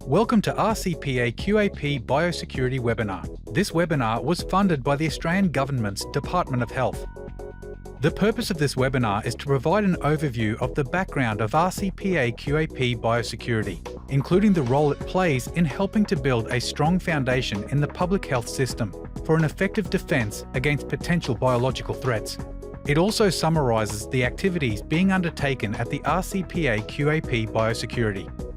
Welcome to RCPAQAP Biosecurity webinar. This webinar was funded by the Australian Government's Department of Health. The purpose of this webinar is to provide an overview of the background of RCPAQAP Biosecurity, including the role it plays in helping to build a strong foundation in the public health system for an effective defence against potential biological threats. It also summarises the activities being undertaken at the RCPAQAP Biosecurity.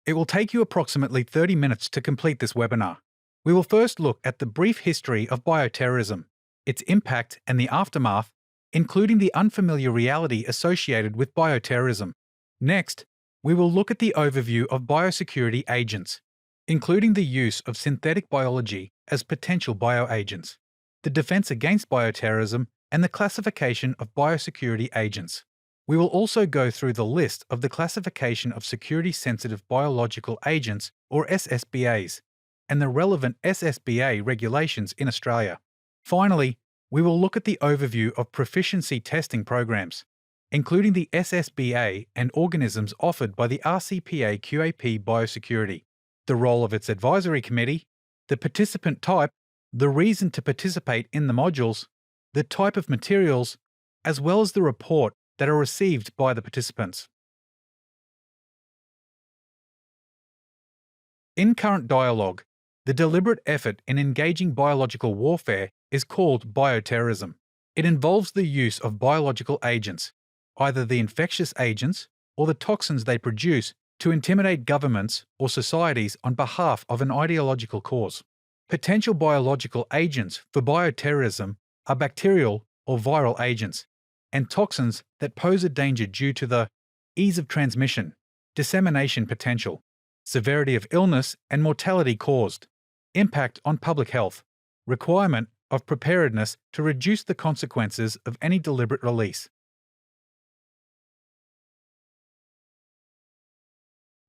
It will take you approximately 30 minutes to complete this webinar. We will first look at the brief history of bioterrorism, its impact and the aftermath, including the unfamiliar reality associated with bioterrorism. Next, we will look at the overview of biosecurity agents, including the use of synthetic biology as potential bioagents, the defense against bioterrorism, and the classification of biosecurity agents. We will also go through the list of the classification of security-sensitive biological agents, or SSBAs, and the relevant SSBA regulations in Australia. Finally, we will look at the overview of proficiency testing programs, including the SSBA and organisms offered by the RCPAQAP Biosecurity, the role of its advisory committee, the participant type, the reason to participate in the modules, the type of materials, as well as the report that are received by the participants. In current dialogue, the deliberate effort in engaging biological warfare is called bioterrorism. It involves the use of biological agents, either the infectious agents or the toxins they produce, to intimidate governments or societies on behalf of an ideological cause. Potential biological agents for bioterrorism are bacterial or viral agents, and toxins that pose a danger due to the ease of transmission, dissemination potential, severity of illness and mortality caused, impact on public health, requirement of preparedness to reduce the consequences of any deliberate release.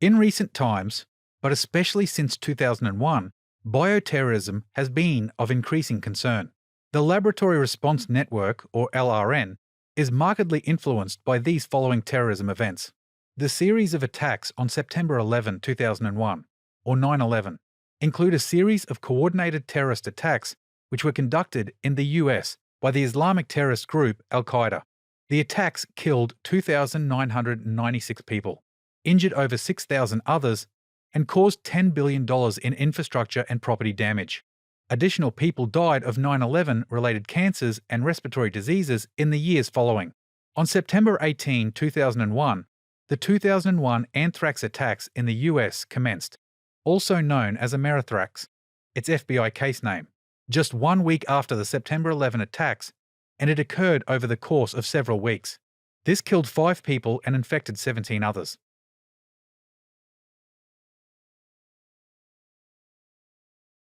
In recent times, but especially since 2001, bioterrorism has been of increasing concern. The Laboratory Response Network, or LRN, is markedly influenced by these following terrorism events. The series of attacks on September 11, 2001, or 9/11, include a series of coordinated terrorist attacks which were conducted in the US by the Islamic terrorist group Al-Qaeda. The attacks killed 2,996 people, injured over 6,000 others, and caused $10 billion in infrastructure and property damage. Additional people died of 9/11 related cancers and respiratory diseases in the years following. On September 18, 2001, the 2001 anthrax attacks in the US commenced, also known as Amerithrax, its FBI case name, just 1 week after the September 11 attacks, and it occurred over the course of several weeks. This killed 5 people and infected 17 others.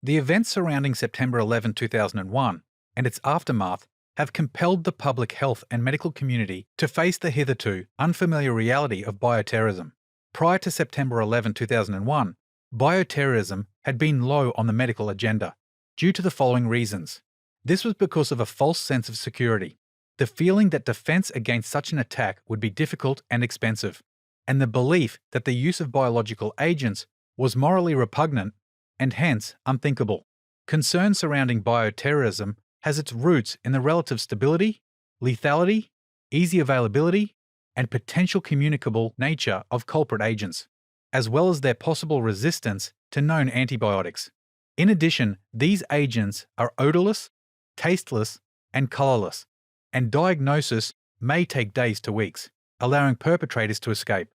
The events surrounding September 11, 2001, and its aftermath have compelled the public health and medical community to face the hitherto unfamiliar reality of bioterrorism. Prior to September 11, 2001, bioterrorism had been low on the medical agenda, due to the following reasons. This was because of a false sense of security, the feeling that defense against such an attack would be difficult and expensive, and the belief that the use of biological agents was morally repugnant and hence unthinkable. Concern surrounding bioterrorism has its roots in the relative stability, lethality, easy availability, and potential communicable nature of culprit agents, as well as their possible resistance to known antibiotics. In addition, these agents are odorless, tasteless, and colorless, and diagnosis may take days to weeks, allowing perpetrators to escape.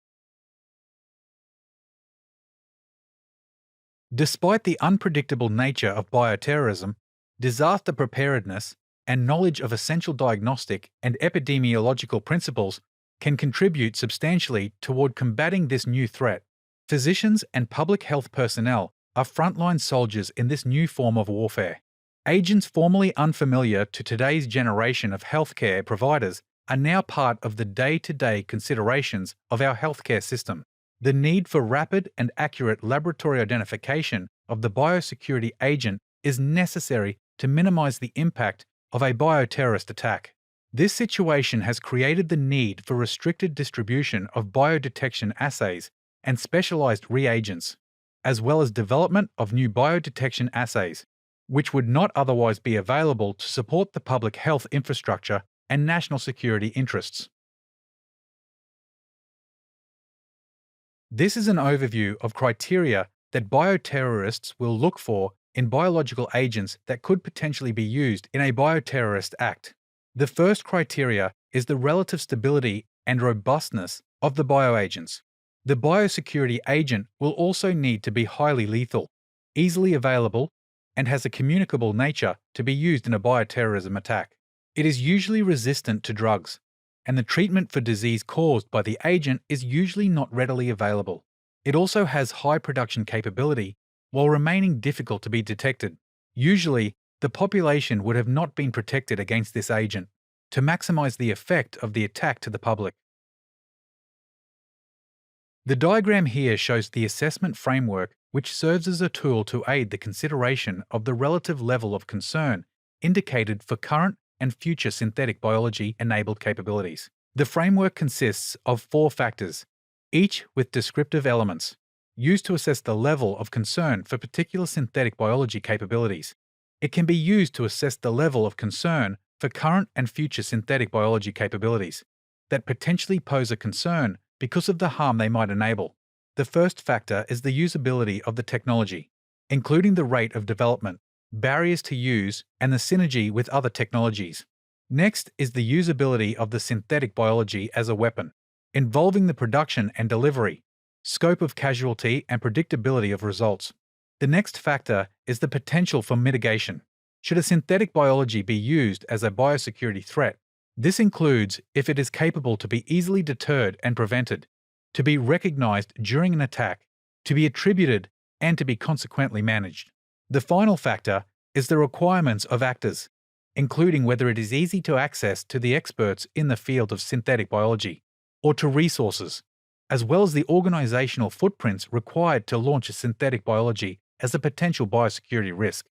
Despite the unpredictable nature of bioterrorism, disaster preparedness and knowledge of essential diagnostic and epidemiological principles can contribute substantially toward combating this new threat. Physicians and public health personnel are frontline soldiers in this new form of warfare. Agents formerly unfamiliar to today's generation of healthcare providers are now part of the day-to-day considerations of our healthcare system. The need for rapid and accurate laboratory identification of the biosecurity agent is necessary to minimize the impact of a bioterrorist attack. This situation has created the need for restricted distribution of biodetection assays and specialized reagents, as well as development of new biodetection assays, which would not otherwise be available to support the public health infrastructure and national security interests. This is an overview of criteria that bioterrorists will look for in biological agents that could potentially be used in a bioterrorist act. The first criteria is the relative stability and robustness of the bioagents. The biosecurity agent will also need to be highly lethal, easily available, and has a communicable nature to be used in a bioterrorism attack. It is usually resistant to drugs, and the treatment for disease caused by the agent is usually not readily available. It also has high production capability while remaining difficult to be detected. Usually, the population would have not been protected against this agent to maximize the effect of the attack to the public. The diagram here shows the assessment framework which serves as a tool to aid the consideration of the relative level of concern indicated for current and future synthetic biology-enabled capabilities. The framework consists of 4 factors, each with descriptive elements, used to assess the level of concern for particular synthetic biology capabilities. It can be used to assess the level of concern for current and future synthetic biology capabilities that potentially pose a concern because of the harm they might enable. The first factor is the usability of the technology, including the rate of development, barriers to use, and the synergy with other technologies. Next is the usability of the synthetic biology as a weapon, involving the production and delivery, scope of casualty, and predictability of results. The next factor is the potential for mitigation. Should a synthetic biology be used as a biosecurity threat, this includes if it is capable to be easily deterred and prevented, to be recognized during an attack, to be attributed, and to be consequently managed. The final factor is the requirements of actors, including whether it is easy to access to the experts in the field of synthetic biology, or to resources, as well as the organizational footprints required to launch a synthetic biology as a potential biosecurity risk.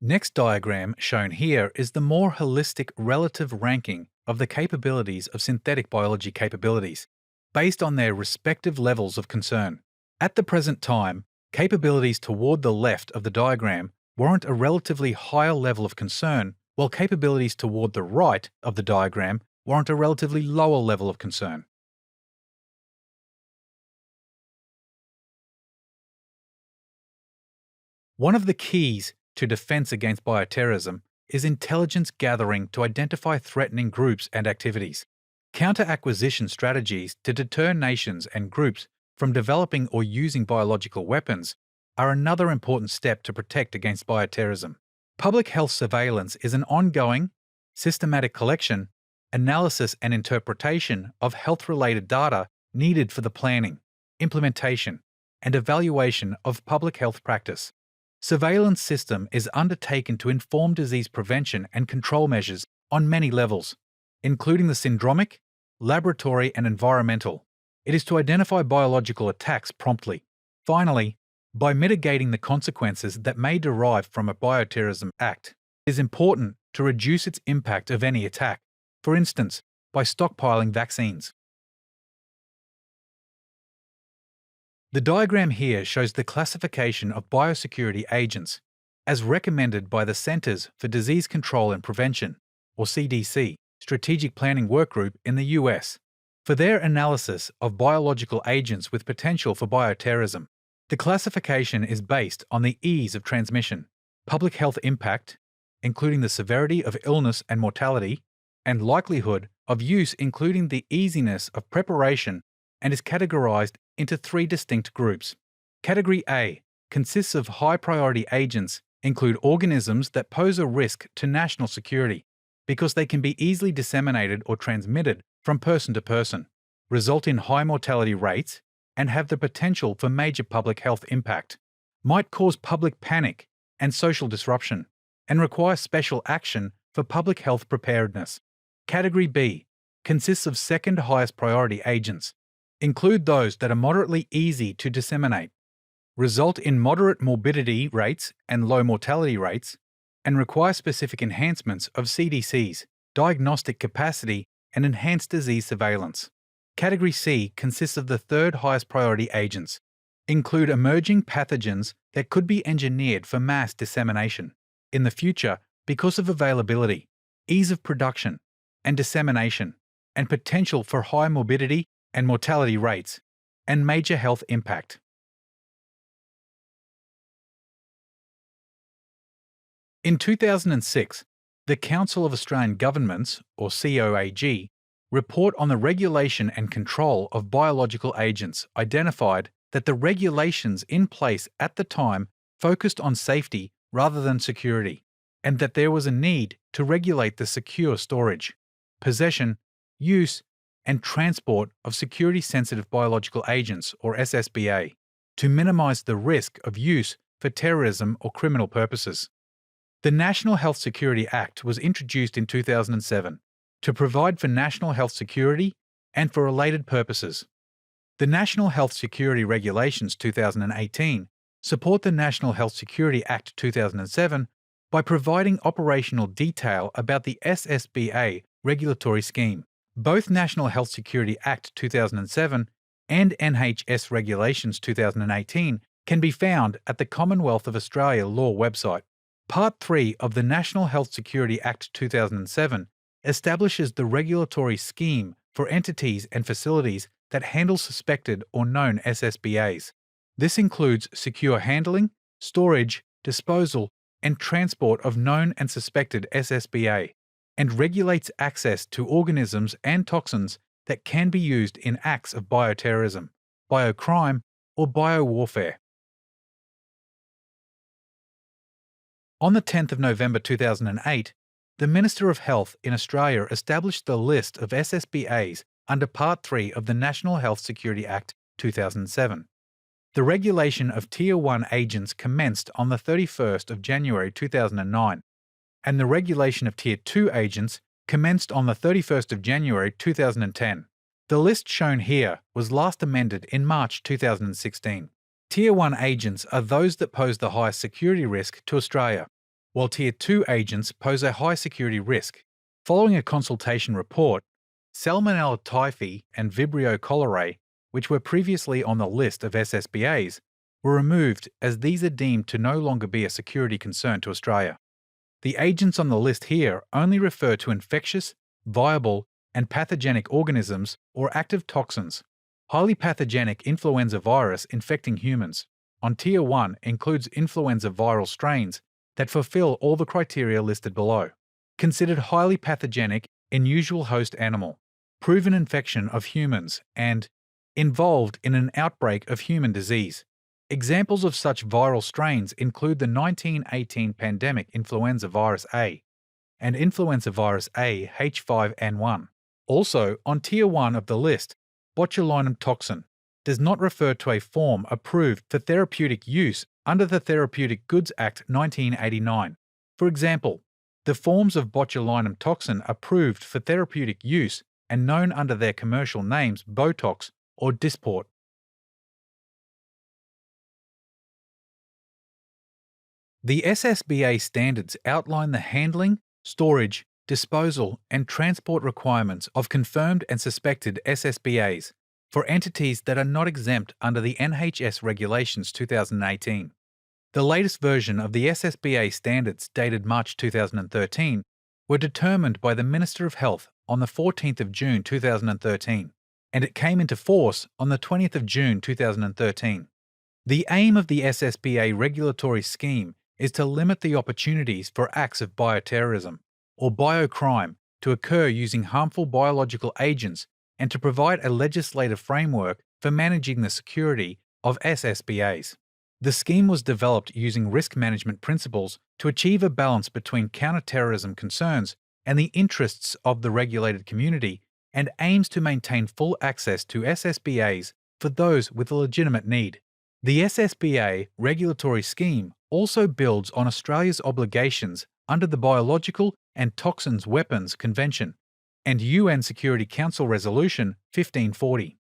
Next diagram shown here is the more holistic relative ranking of the capabilities of synthetic biology capabilities, based on their respective levels of concern. At the present time, capabilities toward the left of the diagram warrant a relatively higher level of concern, while capabilities toward the right of the diagram warrant a relatively lower level of concern. One of the keys to defense against bioterrorism is intelligence gathering to identify threatening groups and activities. Counter-acquisition strategies to deter nations and groups from developing or using biological weapons are another important step to protect against bioterrorism. Public health surveillance is an ongoing, systematic collection, analysis and interpretation of health-related data needed for the planning, implementation, and evaluation of public health practice. Surveillance system is undertaken to inform disease prevention and control measures on many levels, including the syndromic, laboratory, and environmental. It is to identify biological attacks promptly. Finally, by mitigating the consequences that may derive from a bioterrorism act, it is important to reduce its impact of any attack, for instance, by stockpiling vaccines. The diagram here shows the classification of biosecurity agents as recommended by the Centers for Disease Control and Prevention, or CDC, Strategic Planning Workgroup in the US, for their analysis of biological agents with potential for bioterrorism. The classification is based on the ease of transmission, public health impact, including the severity of illness and mortality, and likelihood of use, including the easiness of preparation, and is categorized into 3 distinct groups. Category A consists of high-priority agents, include organisms that pose a risk to national security because they can be easily disseminated or transmitted from person to person, result in high mortality rates, and have the potential for major public health impact, might cause public panic and social disruption, and require special action for public health preparedness. Category B consists of second highest priority agents, include those that are moderately easy to disseminate, result in moderate morbidity rates and low mortality rates, and require specific enhancements of CDC's diagnostic capacity and enhanced disease surveillance. Category C consists of the third highest priority agents, include emerging pathogens that could be engineered for mass dissemination in the future because of availability, ease of production and dissemination, and potential for high morbidity and mortality rates, and major health impact. In 2006, the Council of Australian Governments, or COAG, report on the regulation and control of biological agents identified that the regulations in place at the time focused on safety rather than security, and that there was a need to regulate the secure storage, possession, use, and transport of security-sensitive biological agents, or SSBA, to minimise the risk of use for terrorism or criminal purposes. The National Health Security Act was introduced in 2007 to provide for national health security and for related purposes. The National Health Security Regulations 2018 support the National Health Security Act 2007 by providing operational detail about the SSBA regulatory scheme. Both National Health Security Act 2007 and NHS Regulations 2018 can be found at the Commonwealth of Australia Law website. Part 3 of the National Health Security Act 2007 establishes the regulatory scheme for entities and facilities that handle suspected or known SSBAs. This includes secure handling, storage, disposal, and transport of known and suspected SSBA, and regulates access to organisms and toxins that can be used in acts of bioterrorism, biocrime, or biowarfare. On the 10th of November 2008, the Minister of Health in Australia established the list of SSBAs under Part 3 of the National Health Security Act 2007. The regulation of Tier 1 agents commenced on the 31st of January 2009, and the regulation of Tier 2 agents commenced on the 31st of January 2010. The list shown here was last amended in March 2016. Tier 1 agents are those that pose the highest security risk to Australia, while Tier 2 agents pose a high security risk. Following a consultation report, Salmonella typhi and Vibrio cholerae, which were previously on the list of SSBAs, were removed as these are deemed to no longer be a security concern to Australia. The agents on the list here only refer to infectious, viable, and pathogenic organisms or active toxins. Highly pathogenic influenza virus infecting humans on Tier 1 includes influenza viral strains that fulfill all the criteria listed below. Considered highly pathogenic in usual host animal, proven infection of humans, and involved in an outbreak of human disease. Examples of such viral strains include the 1918 pandemic influenza virus A and influenza virus A H5N1. Also, on Tier 1 of the list, botulinum toxin does not refer to a form approved for therapeutic use under the Therapeutic Goods Act 1989. For example, the forms of botulinum toxin approved for therapeutic use and known under their commercial names Botox or Dysport. The SSBA standards outline the handling, storage, disposal, and transport requirements of confirmed and suspected SSBAs for entities that are not exempt under the NHS Regulations 2018. The latest version of the SSBA standards, dated March 2013, were determined by the Minister of Health on the 14th of June 2013, and it came into force on the 20th of June 2013. The aim of the SSBA regulatory scheme is to limit the opportunities for acts of bioterrorism or biocrime to occur using harmful biological agents and to provide a legislative framework for managing the security of SSBAs. The scheme was developed using risk management principles to achieve a balance between counter-terrorism concerns and the interests of the regulated community, and aims to maintain full access to SSBAs for those with a legitimate need. The SSBA regulatory scheme also builds on Australia's obligations under the Biological and Toxins Weapons Convention and UN Security Council Resolution 1540.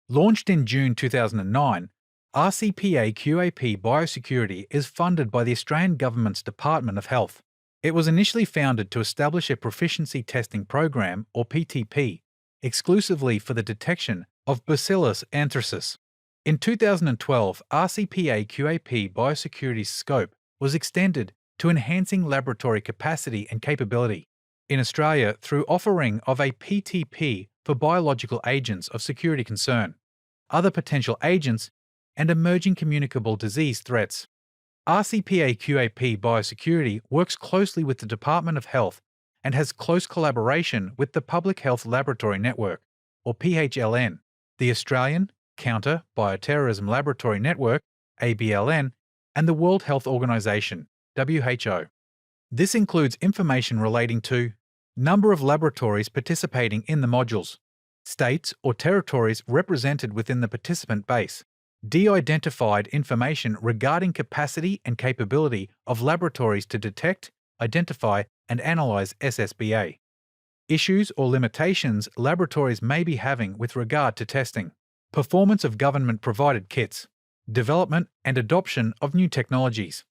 Launched in June 2009, RCPA QAP Biosecurity is funded by the Australian Government's Department of Health. It was initially founded to establish a proficiency testing program, or PTP, exclusively for the detection of Bacillus anthracis. In 2012, RCPA QAP Biosecurity's scope was extended to enhancing laboratory capacity and capability in Australia through offering of a PTP for biological agents of security concern, other potential agents, and emerging communicable disease threats. RCPA QAP Biosecurity works closely with the Department of Health and has close collaboration with the Public Health Laboratory Network, or PHLN, the Australian Counter Bioterrorism Laboratory Network, ABLN, and the World Health Organization, WHO. This includes information relating to number of laboratories participating in the modules, states or territories represented within the participant base, de-identified information regarding capacity and capability of laboratories to detect, identify, and analyze SSBA, issues or limitations laboratories may be having with regard to testing, performance of government-provided kits, development and adoption of new technologies.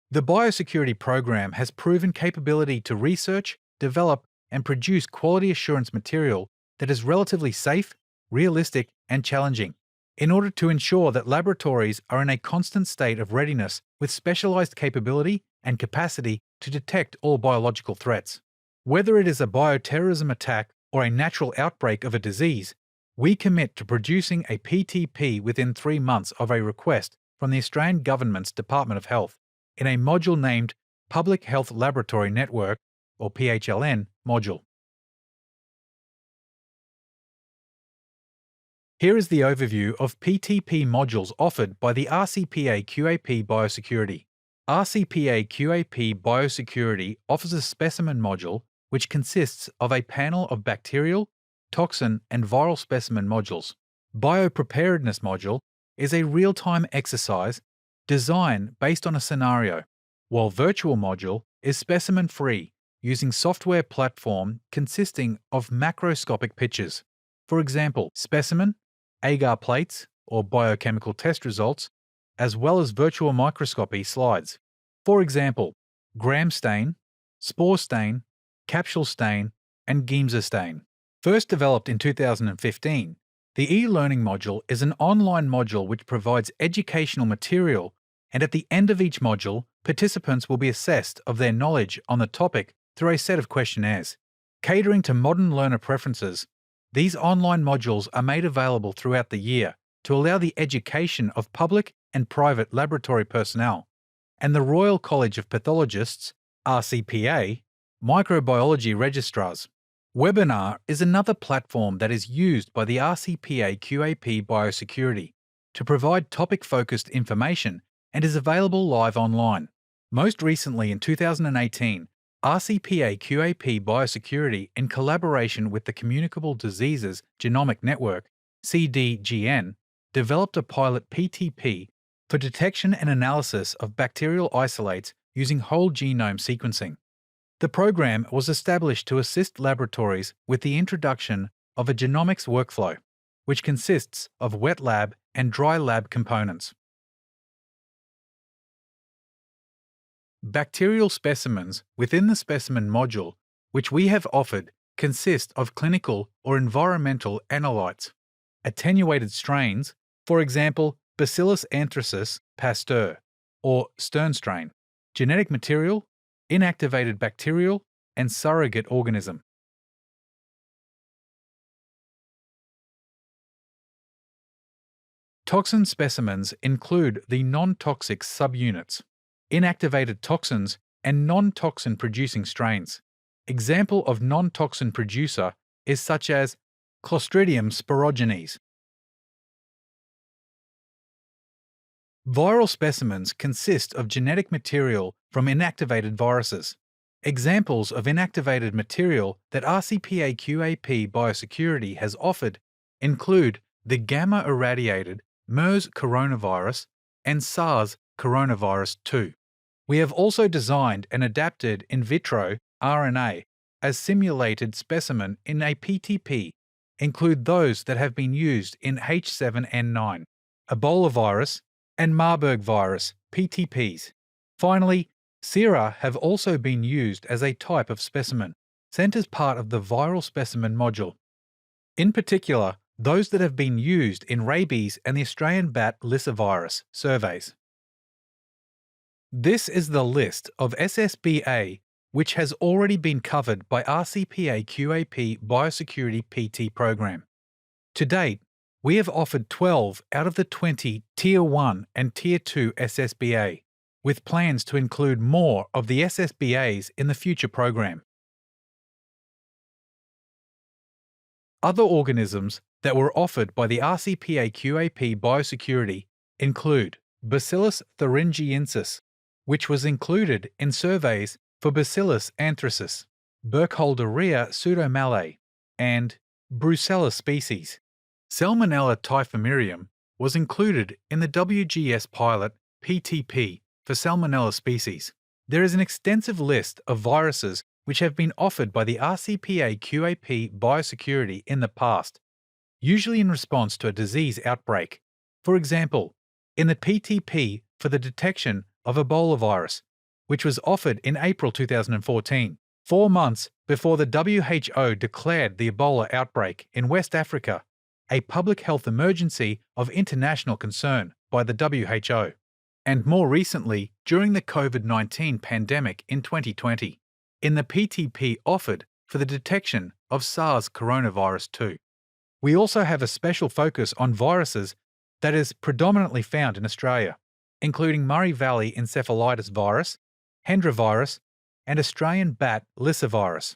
The biosecurity program has proven capability to research, develop, and produce quality assurance material that is relatively safe, realistic, and challenging, in order to ensure that laboratories are in a constant state of readiness with specialized capability and capacity to detect all biological threats. Whether it is a bioterrorism attack or a natural outbreak of a disease, we commit to producing a PTP within 3 months of a request from the Australian Government's Department of Health in a module named Public Health Laboratory Network, or PHLN, module. Here is the overview of PTP modules offered by the RCPA QAP Biosecurity. RCPA QAP Biosecurity offers a specimen module which consists of a panel of bacterial, toxin, and viral specimen modules. Biopreparedness module is a real-time exercise design based on a scenario, while virtual module is specimen-free using software platform consisting of macroscopic pictures. For example, specimen, agar plates or biochemical test results, as well as virtual microscopy slides. For example, gram stain, spore stain, capsule stain, and Giemsa stain. First developed in 2015, the e-learning module is an online module which provides educational material, and at the end of each module, participants will be assessed of their knowledge on the topic through a set of questionnaires. Catering to modern learner preferences, these online modules are made available throughout the year to allow the education of public and private laboratory personnel, and the Royal College of Pathologists, RCPA, microbiology registrars. Webinar is another platform that is used by the RCPA QAP Biosecurity to provide topic-focused information and is available live online. Most recently in 2018, RCPA QAP Biosecurity, in collaboration with the Communicable Diseases Genomic Network, CDGN, developed a pilot PTP for detection and analysis of bacterial isolates using whole genome sequencing. The program was established to assist laboratories with the introduction of a genomics workflow, which consists of wet lab and dry lab components. Bacterial specimens within the specimen module, which we have offered, consist of clinical or environmental analytes, attenuated strains, for example, Bacillus anthracis Pasteur or Stern strain, genetic material, inactivated bacterial, and surrogate organism. Toxin specimens include the non-toxic subunits, inactivated toxins, and non-toxin producing strains. Example of non-toxin producer is such as Clostridium sporogenes. Viral specimens consist of genetic material from inactivated viruses. Examples of inactivated material that RCPA QAP Biosecurity has offered include the gamma-irradiated MERS coronavirus and SARS coronavirus 2. We have also designed and adapted in vitro RNA as simulated specimen in a PTP include those that have been used in H7N9, Ebola virus, and Marburg virus, PTPs. Finally, sera have also been used as a type of specimen, sent as part of the viral specimen module. In particular, those that have been used in rabies and the Australian bat lyssavirus surveys. This is the list of SSBA which has already been covered by RCPAQAP Biosecurity PT program. To date, we have offered 12 out of the 20 Tier 1 and Tier 2 SSBA, with plans to include more of the SSBAs in the future program. Other organisms that were offered by the RCPAQAP Biosecurity include Bacillus thuringiensis, which was included in surveys for Bacillus anthracis, Burkholderia pseudomallei, and Brucella species. Salmonella typhimurium was included in the WGS pilot PTP for Salmonella species. There is an extensive list of viruses which have been offered by the RCPAQAP Biosecurity in the past, usually in response to a disease outbreak. For example, in the PTP for the detection of Ebola virus, which was offered in April 2014, 4 months before the WHO declared the Ebola outbreak in West Africa a public health emergency of international concern by the WHO, and more recently during the COVID-19 pandemic in 2020, in the PTP offered for the detection of SARS coronavirus 2. We also have a special focus on viruses that is predominantly found in Australia, including Murray Valley encephalitis virus, Hendra virus, and Australian bat lyssavirus.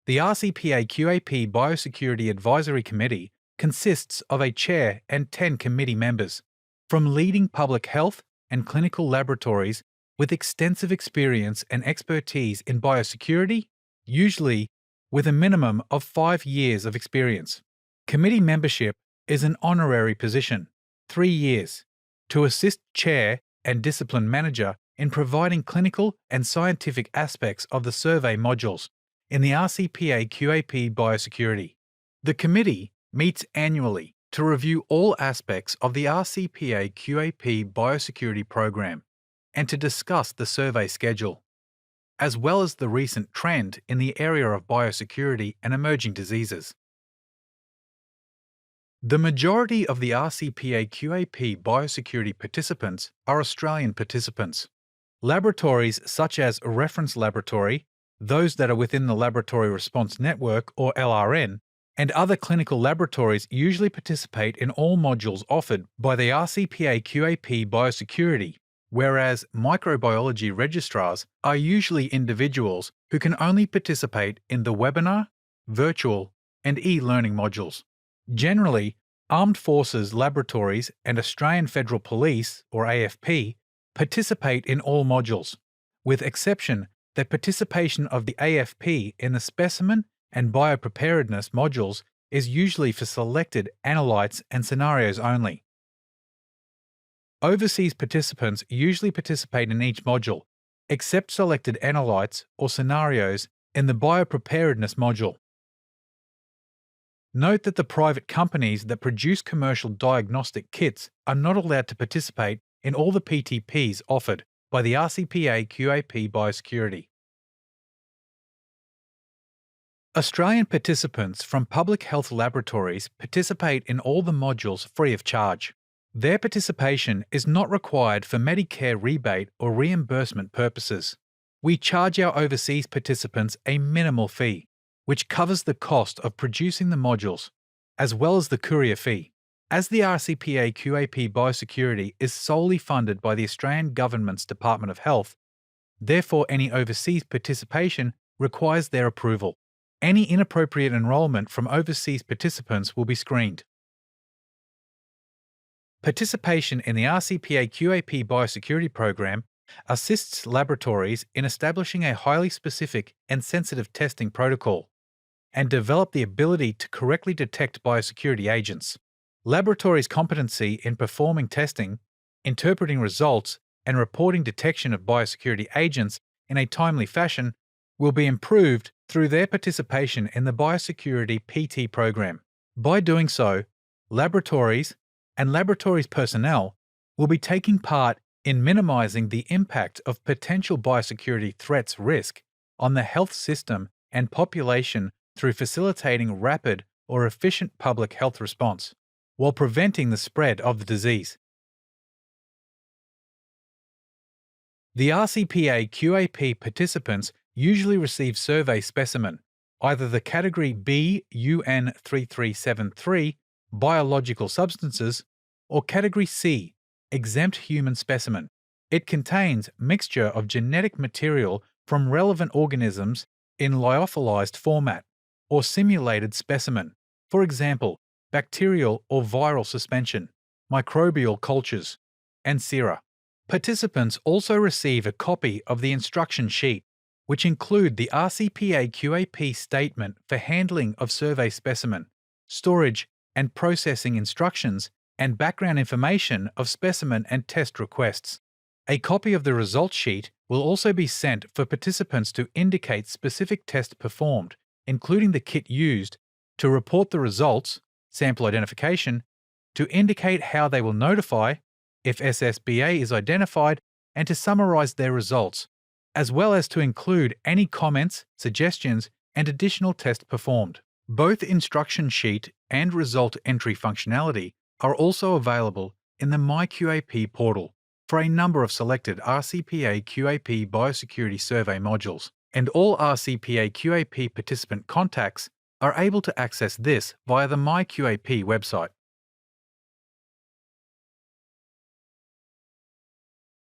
The RCPAQAP Biosecurity Advisory Committee consists of a chair and 10 committee members from leading public health and clinical laboratories with extensive experience and expertise in biosecurity, usually with a minimum of 5 years of experience. Committee membership is an honorary position, 3 years, to assist chair and discipline manager in providing clinical and scientific aspects of the survey modules in the RCPAQAP Biosecurity. The committee meets annually to review all aspects of the RCPAQAP Biosecurity program and to discuss the survey schedule, as well as the recent trend in the area of biosecurity and emerging diseases. The majority of the RCPAQAP biosecurity participants are Australian participants. Laboratories such as a reference laboratory, those that are within the Laboratory Response Network or LRN, and other clinical laboratories usually participate in all modules offered by the RCPAQAP Biosecurity, whereas microbiology registrars are usually individuals who can only participate in the webinar, virtual, and e-learning modules. Generally, Armed Forces laboratories and Australian Federal Police, or AFP, participate in all modules, with exception that participation of the AFP in the specimen and biopreparedness modules is usually for selected analytes and scenarios only. Overseas participants usually participate in each module, except selected analytes or scenarios in the biopreparedness module. Note that the private companies that produce commercial diagnostic kits are not allowed to participate in all the PTPs offered by the RCPAQAP Biosecurity. Australian participants from public health laboratories participate in all the modules free of charge. Their participation is not required for Medicare rebate or reimbursement purposes. We charge our overseas participants a minimal fee, which covers the cost of producing the modules, as well as the courier fee. As the RCPAQAP Biosecurity is solely funded by the Australian Government's Department of Health, therefore any overseas participation requires their approval. Any inappropriate enrolment from overseas participants will be screened. Participation in the RCPAQAP Biosecurity Program assists laboratories in establishing a highly specific and sensitive testing protocol and develop the ability to correctly detect biosecurity agents. Laboratories' competency in performing testing, interpreting results, and reporting detection of biosecurity agents in a timely fashion will be improved through their participation in the Biosecurity PT program. By doing so, laboratories and laboratories personnel will be taking part in minimizing the impact of potential biosecurity threats risk on the health system and population through facilitating rapid or efficient public health response, while preventing the spread of the disease. The RCPAQAP participants usually receive survey specimen, either the category B UN 3373 biological substances or category C exempt human specimen. It contains mixture of genetic material from relevant organisms in lyophilized format or simulated specimen, for example, bacterial or viral suspension, microbial cultures, and sera. Participants also receive a copy of the instruction sheet, which include the RCPAQAP statement for handling of survey specimen, storage and processing instructions, and background information of specimen and test requests. A copy of the results sheet will also be sent for participants to indicate specific tests performed, including the kit used, to report the results, sample identification, to indicate how they will notify if SSBA is identified, and to summarize their results, as well as to include any comments, suggestions, and additional tests performed. Both instruction sheet and result entry functionality are also available in the MyQAP portal for a number of selected RCPAQAP biosecurity survey modules, and all RCPAQAP participant contacts are able to access this via the MyQAP website.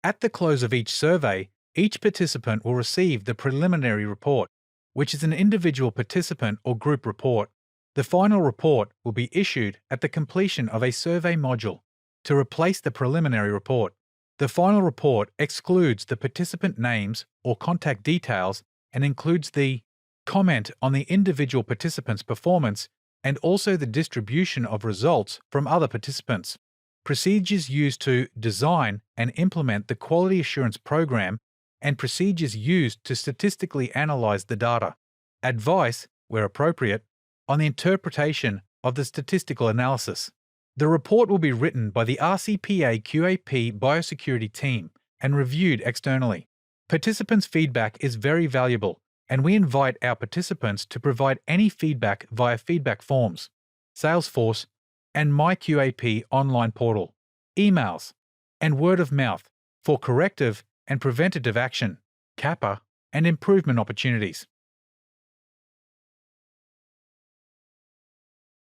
At the close of each survey, each participant will receive the preliminary report, which is an individual participant or group report. The final report will be issued at the completion of a survey module to replace the preliminary report. The final report excludes the participant names or contact details and includes the comment on the individual participant's performance and also the distribution of results from other participants, procedures used to design and implement the quality assurance program, and procedures used to statistically analyze the data, advice, where appropriate, on the interpretation of the statistical analysis. The report will be written by the RCPAQAP biosecurity team and reviewed externally. Participants' feedback is very valuable, and we invite our participants to provide any feedback via feedback forms, Salesforce, and MyQAP online portal, emails, and word of mouth for corrective and preventative action, CAPA, and improvement opportunities.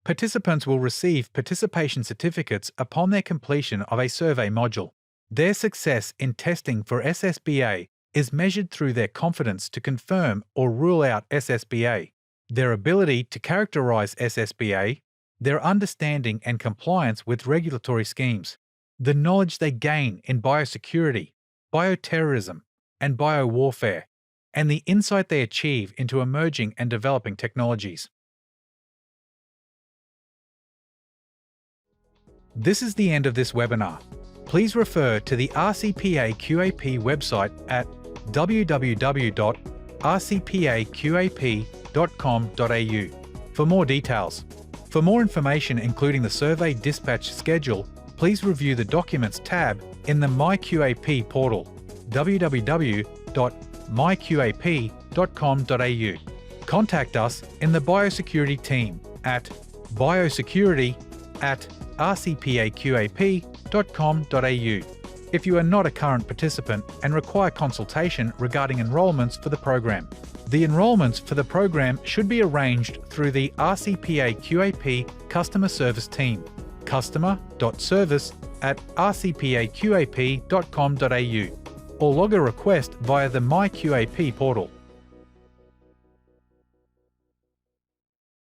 Participants will receive participation certificates upon their completion of a survey module. Their success in testing for SSBA is measured through their confidence to confirm or rule out SSBA, their ability to characterize SSBA, their understanding and compliance with regulatory schemes, the knowledge they gain in biosecurity, bioterrorism, and biowarfare, and the insight they achieve into emerging and developing technologies. This is the end of this webinar. Please refer to the RCPAQAP website at www.rcpaqap.com.au for more details. For more information including the survey dispatch schedule, please review the Documents tab in the MyQAP portal, www.myqap.com.au. Contact us in the Biosecurity team at biosecurity@rcpaqap.com.au if you are not a current participant and require consultation regarding enrolments for the program. The enrolments for the program should be arranged through the RCPAQAP customer service team, customer.service@rcpaqap.com.au, or log a request via the MyQAP portal.